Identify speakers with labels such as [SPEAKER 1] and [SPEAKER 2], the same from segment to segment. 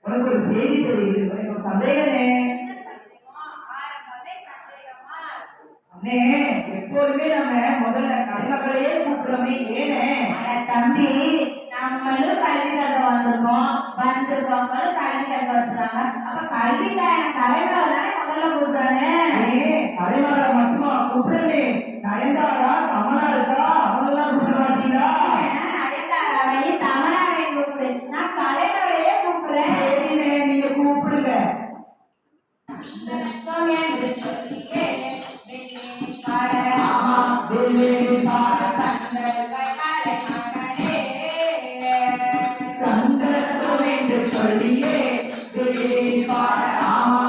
[SPEAKER 1] உனக்கு ஒரு செய்தி தெரியுது, உனக்கு ஒரு சந்தேகமே. அண்ணே, எப்போதுமே நம்ம முதல்ல கலைமகளையே கூப்பிடுறோமே, ஏனே?
[SPEAKER 2] தம்பி, நம்மளும் கல்வி கற்க வந்திருக்கோங்களும் கல்வி கற்க வச்சுருக்காங்க. அப்ப கல்வி தலைமகள் தானே முதல்ல கூப்பிடுறானே.
[SPEAKER 1] தலைமகளை மட்டுமா கூப்பிடுறே? நயன்தாரா, கமலா இருக்கா, அவங்களெல்லாம் கூப்பிட மாட்டீங்களா?
[SPEAKER 2] நயன்தாராவையும் தமனாவையும் கூப்பிடு, நான் தலைமகளையே கூப்பிடுறேன்.
[SPEAKER 1] நீங்க கூப்பிடுங்க. சொல்லியே பாட, ஆமா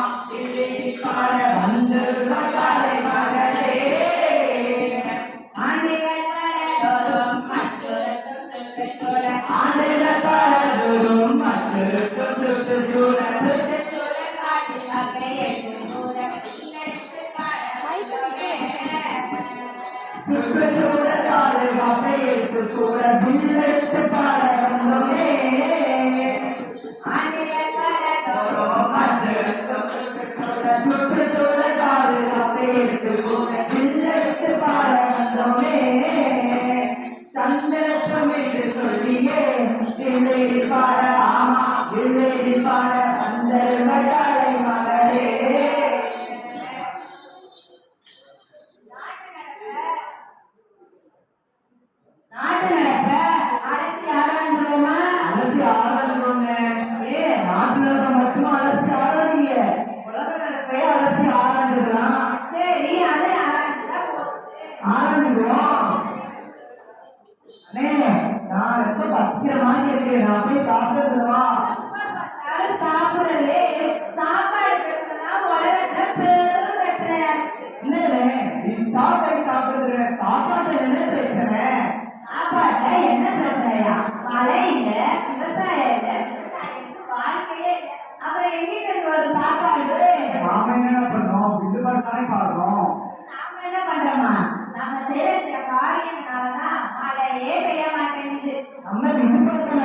[SPEAKER 1] பாட வந்து மகாலை மகளே.
[SPEAKER 2] ஆண்டைகள் பலதோறும்
[SPEAKER 1] ஆண்டைகள் பலதோறும் மச்சுருக்கும் சுற்றுச்சூழ சுற்றுச்சூழ பாதுகாப்பை எடுத்து கூட பில்லெடுத்து பாட வந்தோமே. சுற்றுச்சூழல் பாதுகாப்பை எடுத்து கூட பில்லெடுத்து பாட வந்தோமே. தந்திரத்தம் என்று சொல்லியே பிள்ளைடி பாட, ஆமா பிள்ளைடி பாட அந்த மகாலை மகளே.
[SPEAKER 2] நாட்டு நடப்ப அலசி ஆராய்ந்துமா?
[SPEAKER 1] அலசி ஆராய்ந்தோங்க. நாட்டு நடப்ப மட்டுமா அலசி ஆராய்ங்க, உலக நடப்பே அலசி ஆராய்ந்துடலாம்.
[SPEAKER 2] சரி, அது ஆராய்ந்துதான் போச்சு.
[SPEAKER 1] ஆராய்ந்துடுவோம். அண்ணே, நான் ரொம்ப பசிக்கிற மாதிரி இருக்கேன், நான் போய் சாப்பிட்டுருவா.
[SPEAKER 2] சாப்பிடலே சாப்பாடு பிரச்சனை உலகத்துல பெரும் பிரச்சனையா இருக்கு.
[SPEAKER 1] என்னண்ணே, நீ சாப்பாடு சாப்பிடுற சாப்பாடு என்ன பிரச்சனை?
[SPEAKER 2] சாப்பாட்டுல என்ன பிரச்சனையா? மழை இல்ல, விவசாயம் இல்ல, விவசாயத்துக்கு வாழ்க்கையே இல்ல, அப்புறம் எங்கிட்ட ஒரு சாப்பாடு?
[SPEAKER 1] நாம என்ன பண்ணோம்? இது தானே பாடுறோம்.
[SPEAKER 2] நாம என்ன பண்றோமா? நம்ம செய்யற சில காரியங்களாலதான் மழையே பெய்ய மாட்டேங்குது.
[SPEAKER 1] நம்ம விருப்பத்துல